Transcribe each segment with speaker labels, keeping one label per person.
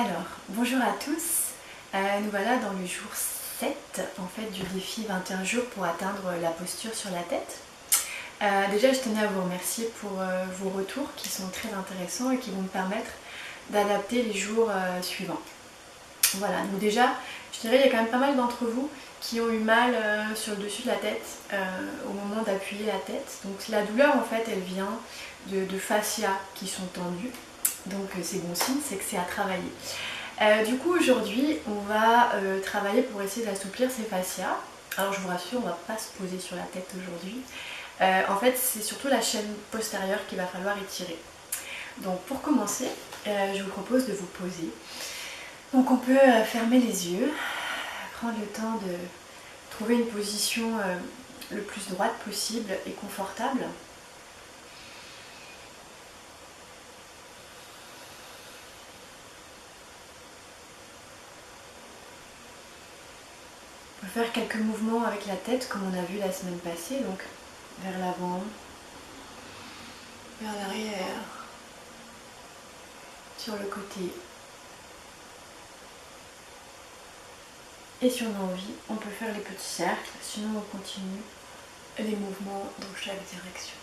Speaker 1: Alors, bonjour à tous. Nous voilà dans le jour 7 en fait, du défi 21 jours pour atteindre la posture sur la tête. Déjà, je tenais à vous remercier pour vos retours qui sont très intéressants et qui vont me permettre d'adapter les jours suivants. Voilà, donc déjà, je dirais qu'il y a quand même pas mal d'entre vous qui ont eu mal sur le dessus de la tête au moment d'appuyer la tête. Donc la douleur, en fait, elle vient de fascias qui sont tendus. Donc c'est bon signe, c'est que c'est à travailler. Du coup, aujourd'hui, on va travailler pour essayer d'assouplir ces fascias. Alors je vous rassure, on ne va pas se poser sur la tête aujourd'hui. En fait, c'est surtout la chaîne postérieure qu'il va falloir étirer. Donc pour commencer, je vous propose de vous poser. Donc on peut fermer les yeux, prendre le temps de trouver une position le plus droite possible et confortable. On peut faire quelques mouvements avec la tête comme on a vu la semaine passée, donc vers l'avant, vers l'arrière, sur le côté. Et si on a envie, on peut faire les petits cercles, sinon on continue les mouvements dans chaque direction.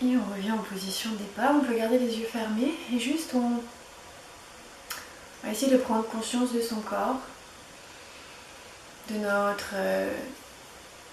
Speaker 1: Et on revient en position de départ, on peut garder les yeux fermés et juste on va essayer de prendre conscience de son corps, de notre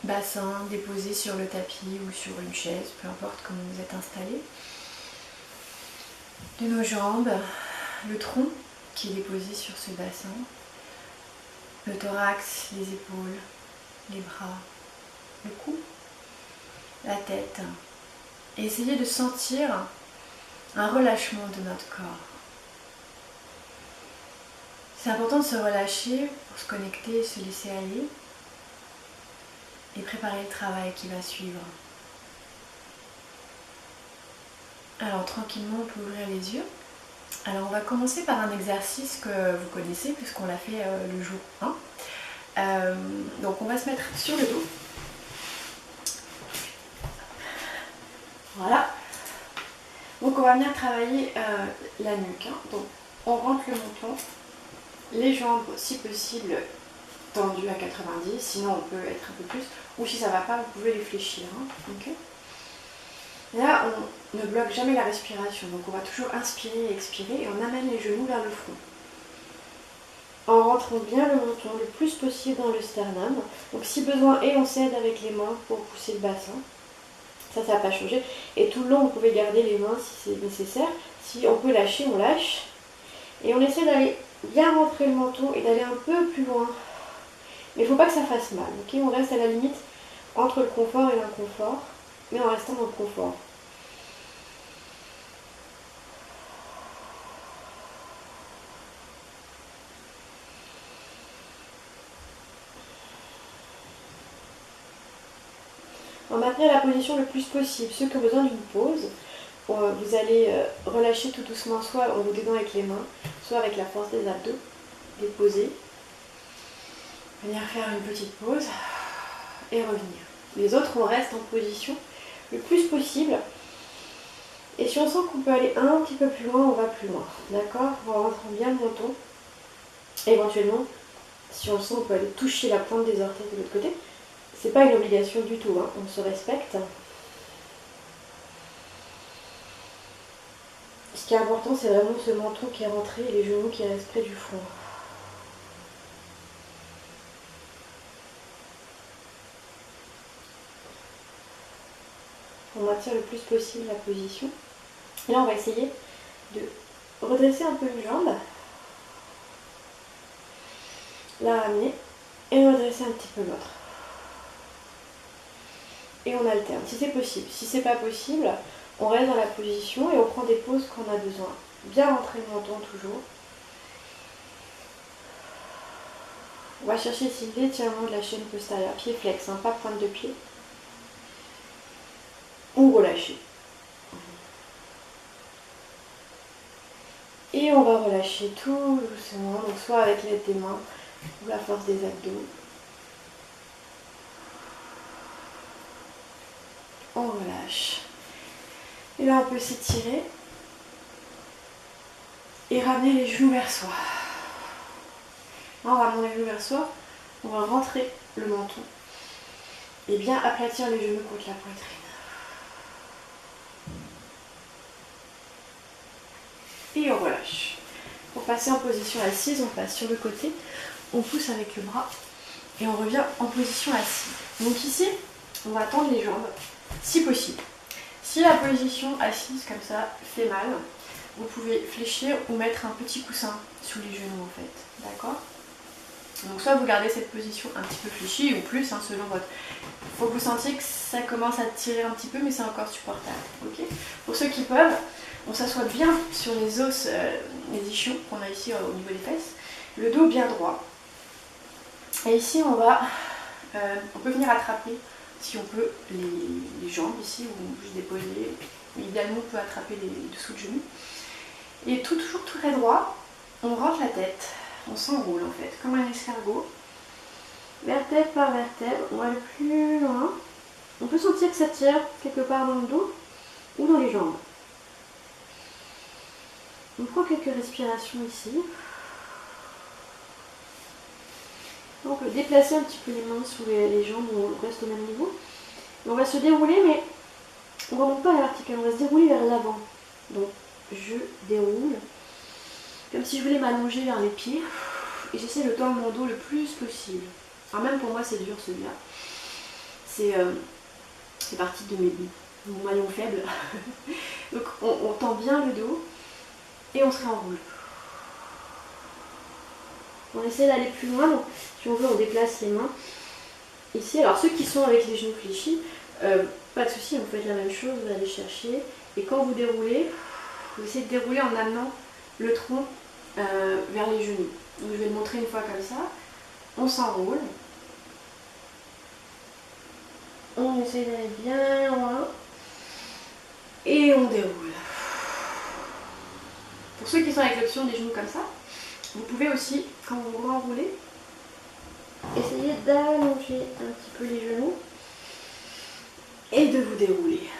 Speaker 1: bassin déposé sur le tapis ou sur une chaise, peu importe comment vous êtes installé, de nos jambes, le tronc qui est déposé sur ce bassin, le thorax, les épaules, les bras, le cou, la tête. Et essayer de sentir un relâchement de notre corps. C'est important de se relâcher pour se connecter, se laisser aller et préparer le travail qui va suivre. Alors tranquillement, on peut ouvrir les yeux. Alors on va commencer par un exercice que vous connaissez puisqu'on l'a fait le jour 1. Donc on va se mettre sur le dos. Voilà. Donc on va venir travailler la nuque. Donc on rentre le menton, les jambes si possible tendues à 90, sinon on peut être un peu plus, ou si ça ne va pas, vous pouvez les fléchir. Okay. Là on ne bloque jamais la respiration, donc on va toujours inspirer et expirer et on amène les genoux vers le front. En rentrant bien le menton le plus possible dans le sternum. Donc si besoin, et on s'aide avec les mains pour pousser le bassin. Ça n'a pas changé. Et tout le long, vous pouvez garder les mains si c'est nécessaire. Si on peut lâcher, on lâche. Et on essaie d'aller bien rentrer le menton et d'aller un peu plus loin. Mais il ne faut pas que ça fasse mal. Okay, on reste à la limite entre le confort et l'inconfort, mais en restant dans le confort. On va maintenir la position le plus possible. Ceux qui ont besoin d'une pause, vous allez relâcher tout doucement, soit en vous aidant avec les mains, soit avec la force des abdos, déposer. Venir faire une petite pause et revenir. Les autres, on reste en position le plus possible. Et si on sent qu'on peut aller un petit peu plus loin, on va plus loin. D'accord? On rentre bien le menton. Éventuellement, si on le sent, on peut aller toucher la pointe des orteils de l'autre côté. C'est pas une obligation du tout, on se respecte. Ce qui est important, c'est vraiment ce menton qui est rentré et les genoux qui restent près du front. On maintient le plus possible la position. Et là, on va essayer de redresser un peu une jambe. La ramener et redresser un petit peu l'autre. Et on alterne, si c'est possible. Si c'est pas possible, on reste dans la position et on prend des pauses quand on a besoin. Bien rentrer le menton toujours. On va chercher ici l'étirement de la chaîne postérieure, pied flex, pas pointe de pied. Ou relâcher. Et on va relâcher tout doucement, donc soit avec l'aide des mains, ou la force des abdos. On relâche. Et là, on peut s'étirer et ramener les genoux vers soi. Là, on ramène les genoux vers soi. On va rentrer le menton et bien aplatir les genoux contre la poitrine. Et on relâche. Pour passer en position assise, on passe sur le côté, on pousse avec le bras et on revient en position assise. Donc ici, on va tendre les jambes, si possible. Si la position assise comme ça fait mal, vous pouvez fléchir ou mettre un petit coussin sous les genoux en fait, d'accord? Donc soit vous gardez cette position un petit peu fléchie ou plus, selon votre... Il faut que vous sentiez que ça commence à tirer un petit peu, mais c'est encore supportable, ok? Pour ceux qui peuvent, on s'assoit bien sur les os, les ischions qu'on a ici au niveau des fesses, le dos bien droit. Et ici on peut venir attraper, si on peut, les jambes ici, ou juste déposer, mais idéalement on peut attraper les dessous de genoux. Et toujours tout très droit, on rentre la tête, on s'enroule en fait, comme un escargot. Vertèbre par vertèbre, on va le plus loin. On peut sentir que ça tire quelque part dans le dos ou dans les jambes. On prend quelques respirations ici. On peut déplacer un petit peu les mains sous les jambes, on reste au même niveau. Et on va se dérouler, mais on ne remonte pas à la verticale, on va se dérouler vers l'avant. Donc je déroule, comme si je voulais m'allonger vers les pieds. Et j'essaie de tendre mon dos le plus possible. Alors même pour moi c'est dur celui-là. C'est partie de mon maillon faible. Donc on tend bien le dos et on se réenroule. On essaie d'aller plus loin, donc si on veut on déplace les mains. Ici, alors ceux qui sont avec les genoux fléchis, pas de souci, vous faites la même chose, vous allez chercher. Et quand vous déroulez, vous essayez de dérouler en amenant le tronc vers les genoux. Donc je vais le montrer une fois comme ça. On s'enroule. On essaie d'aller bien loin. Et on déroule. Pour ceux qui sont avec l'option des genoux comme ça, vous pouvez aussi, quand vous vous enroulez, essayer d'allonger un petit peu les genoux et de vous dérouler.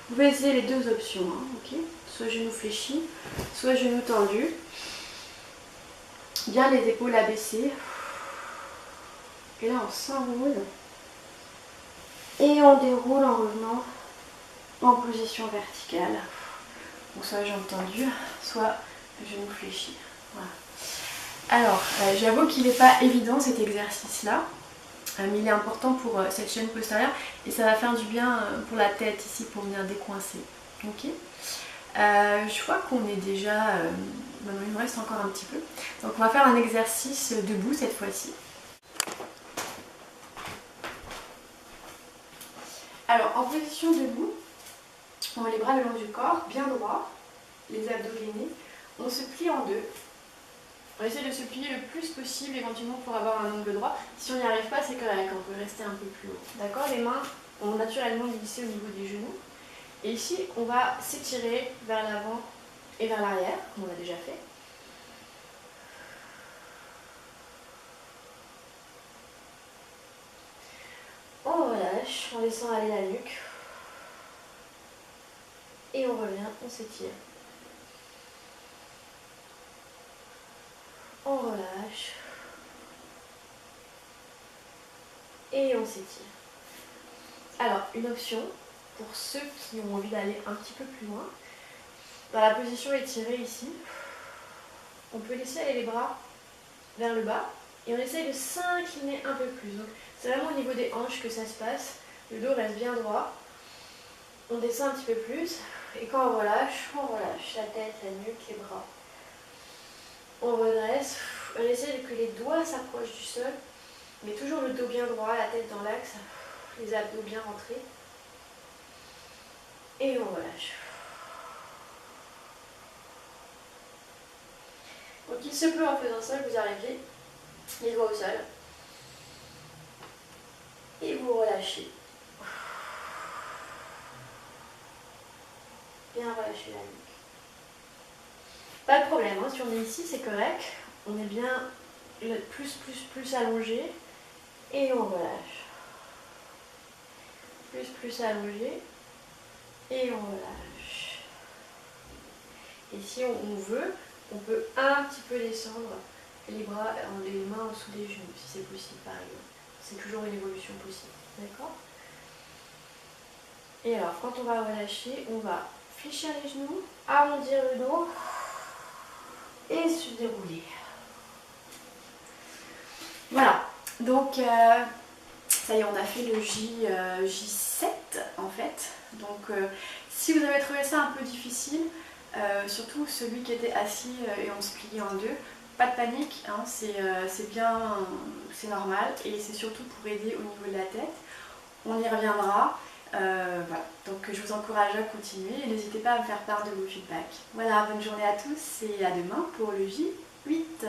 Speaker 1: Vous pouvez essayer les deux options, ok? Soit genoux fléchis, soit genoux tendus. Bien les épaules abaissées. Et là on s'enroule. Et on déroule en revenant en position verticale. Donc soit jambes tendues, soit genoux fléchis. Voilà. Alors, j'avoue qu'il n'est pas évident cet exercice-là. Mais il est important pour cette chaîne postérieure et ça va faire du bien pour la tête ici pour venir décoincer. Ok, je vois qu'on est déjà... il me reste encore un petit peu. Donc on va faire un exercice debout cette fois-ci. Alors en position debout, on met les bras le long du corps, bien droit, les abdos gainés. On se plie en deux. On essaie de se plier le plus possible éventuellement pour avoir un angle droit. Si on n'y arrive pas, c'est correct, on peut rester un peu plus haut. D'accord? Les mains ont naturellement glissé au niveau des genoux. Et ici, on va s'étirer vers l'avant et vers l'arrière, comme on l'a déjà fait. On relâche en laissant aller la nuque. Et on revient, on s'étire. On relâche. Et on s'étire. Alors, une option pour ceux qui ont envie d'aller un petit peu plus loin. Dans la position étirée ici, on peut laisser aller les bras vers le bas et on essaye de s'incliner un peu plus. Donc, c'est vraiment au niveau des hanches que ça se passe. Le dos reste bien droit. On descend un petit peu plus et quand on relâche la tête, la nuque, les bras. On redresse, on essaie que les doigts s'approchent du sol, mais toujours le dos bien droit, la tête dans l'axe, les abdos bien rentrés. Et on relâche. Donc il se peut en faisant ça que vous arriviez les doigts au sol. Et vous relâchez.
Speaker 2: bien relâcher la nuque. Pas de problème, hein, si on est ici, c'est correct. On est bien plus allongé et on relâche. Plus allongé et on relâche. Et si on veut, on peut un petit peu descendre les bras, les mains en dessous des genoux, si c'est possible par exemple. C'est toujours une évolution possible, d'accord? Et alors, quand on va relâcher, on va fléchir les genoux, arrondir le dos et se dérouler.
Speaker 1: Voilà, donc ça y est, on a fait le J7 en fait. Donc si vous avez trouvé ça un peu difficile, surtout celui qui était assis et on se pliait en deux, pas de panique, hein, c'est bien, c'est normal et c'est surtout pour aider au niveau de la tête. On y reviendra. Voilà, donc je vous encourage à continuer et n'hésitez pas à me faire part de vos feedbacks. Voilà, bonne journée à tous et à demain pour le J8.